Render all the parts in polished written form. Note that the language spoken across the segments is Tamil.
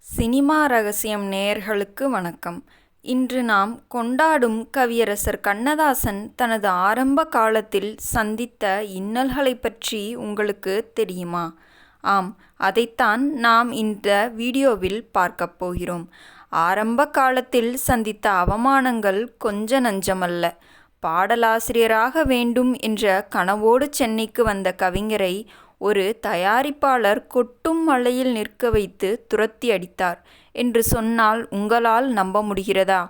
சினிமா ரகசியம் நேயர்களுக்கு வணக்கம். இன்று நாம் கொண்டாடும் கவியரசர் கண்ணதாசன் தனது ஆரம்ப காலத்தில் சந்தித்த இன்னல்களைப் பற்றி உங்களுக்கு தெரியுமா? ஆம், அதைத்தான் நாம் இந்த வீடியோவில் பார்க்கப் போகிறோம். ஆரம்ப காலத்தில் சந்தித்த அவமானங்கள் கொஞ்ச நஞ்சமல்ல. பாடலாசிரியராக வேண்டும் என்ற கனவோடு சென்னைக்கு வந்த கவிஞரை ஒரு தயாரிப்பாளர் கொட்டும் மழையில் நிற்க வைத்து துரத்தி அடித்தார் என்று சொன்னால் உங்களால் நம்ப முடிகிறதா?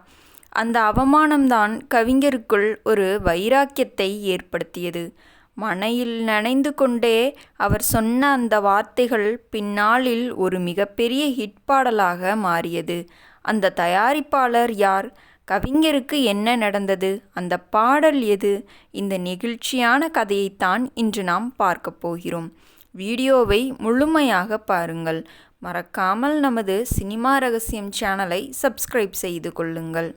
அந்த அவமானம்தான் கவிஞருக்குள் ஒரு வைராக்கியத்தை ஏற்படுத்தியது. மழையில் நனைந்து கொண்டே அவர் சொன்ன அந்த வார்த்தைகள் பின்னாளில் ஒரு மிகப்பெரிய ஹிட் பாடலாக மாறியது. அந்த தயாரிப்பாளர் யார்? கவிஞருக்கு என்ன நடந்தது? அந்த பாடல் எது? இந்த நெகிழ்ச்சியான கதையைத்தான் இன்று நாம் பார்க்கப் போகிறோம். வீடியோவை முழுமையாக பாருங்கள். மறக்காமல் நமது சினிமா ரகசியம் சேனலை சப்ஸ்கிரைப் செய்து கொள்ளுங்கள்.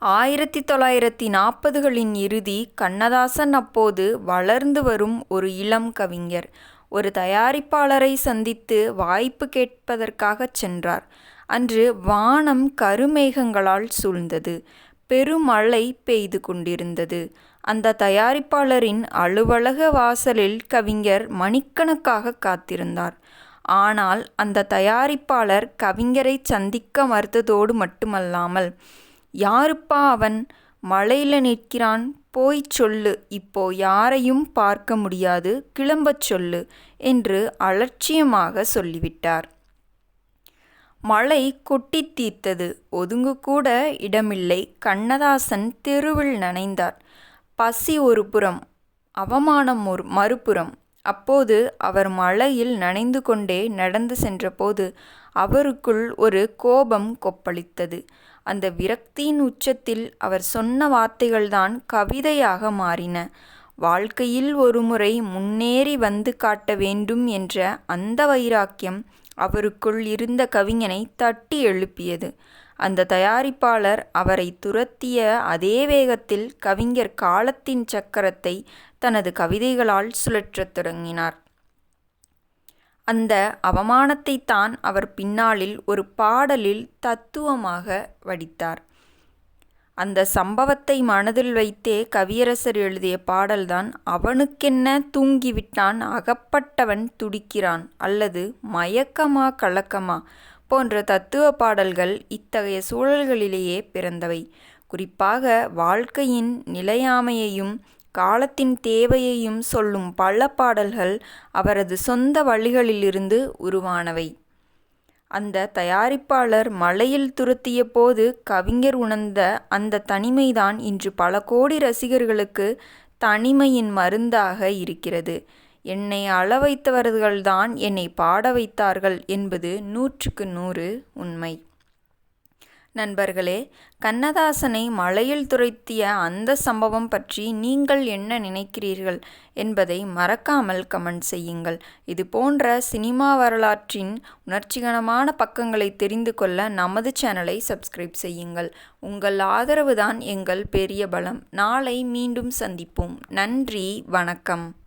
1940களின் இறுதி. கண்ணதாசன் அப்போது வளர்ந்து வரும் ஒரு இளம் கவிஞர். ஒரு தயாரிப்பாளரை சந்தித்து வாய்ப்பு கேட்பதற்காகச் சென்றார். அன்று வானம் கருமேகங்களால் சூழ்ந்தது. பெருமழை பெய்து கொண்டிருந்தது. அந்த தயாரிப்பாளரின் அலுவலக வாசலில் கவிஞர் மணிக்கணக்காக காத்திருந்தார். ஆனால் அந்த தயாரிப்பாளர் கவிஞரை சந்திக்க மறுத்ததோடு மட்டுமல்லாமல், யாருப்பா அவன்? மழையில நிற்கிறான், போய்ச் சொல்லு, இப்போ யாரையும் பார்க்க முடியாது, கிளம்பச் சொல்லு என்று அலட்சியமாக சொல்லிவிட்டார். மழை கொட்டித் தீர்த்தது. ஒதுங்கக்கூட இடமில்லை. கண்ணதாசன் தெருவில் நனைந்தார். பசி ஒரு புறம், அவமானம் மறுபுறம். அப்போது அவர் மழையில் நனைந்து கொண்டே நடந்து சென்றபோது அவருக்குள் ஒரு கோபம் கொப்பளித்தது. அந்த விரக்தியின் உச்சத்தில் அவர் சொன்ன வார்த்தைகள்தான் கவிதையாக மாறின. வாழ்க்கையில் ஒருமுறை முன்னேறி வந்து காட்ட வேண்டும் என்ற அந்த வைராக்கியம் அவருக்குள் இருந்த கவிஞனை தட்டி எழுப்பியது. அந்த தயாரிப்பாளர் அவரை துரத்திய அதே வேகத்தில் கவிஞர் காலத்தின் சக்கரத்தை தனது கவிதைகளால் சுழற்றத் தொடங்கினார். அந்த அவமானத்தைத்தான் அவர் பின்னாளில் ஒரு பாடலில் தத்துவமாக வடித்தார். அந்த சம்பவத்தை மனதில் வைத்தே கவியரசர் எழுதிய பாடல்தான் அவனுக்கென்ன தூங்கிவிட்டான், அகப்பட்டவன் துடிக்கிறான், அல்லது மயக்கமா கலக்கமா போன்ற தத்துவ பாடல்கள் இத்தகைய சூழல்களிலேயே பிறந்தவை. குறிப்பாக வாழ்க்கையின் நிலையாமையையும் காலத்தின் தேவையையும் சொல்லும் பல பாடல்கள் அவரது சொந்த வழிகளிலிருந்து உருவானவை. அந்த தயாரிப்பாளர் மழையில் துரத்திய போது கவிஞர் உணர்ந்த அந்த தனிமைதான் இன்று பல கோடி ரசிகர்களுக்கு தனிமையின் மருந்தாக இருக்கிறது. என்னை அழ வைத்தவர்கள்தான் என்னை பாட வைத்தார்கள் என்பது 100க்கு 100 உண்மை. நண்பர்களே, கண்ணதாசனை மழையில் துரத்திய அந்த சம்பவம் பற்றி நீங்கள் என்ன நினைக்கிறீர்கள் என்பதை மறக்காமல் கமெண்ட் செய்யுங்கள். இது போன்ற சினிமா வரலாற்றின் உணர்ச்சிகரமான பக்கங்களை தெரிந்து கொள்ள நமது சேனலை சப்ஸ்கிரைப் செய்யுங்கள். உங்கள் ஆதரவுதான் எங்கள் பெரிய பலம். நாளை மீண்டும் சந்திப்போம். நன்றி, வணக்கம்.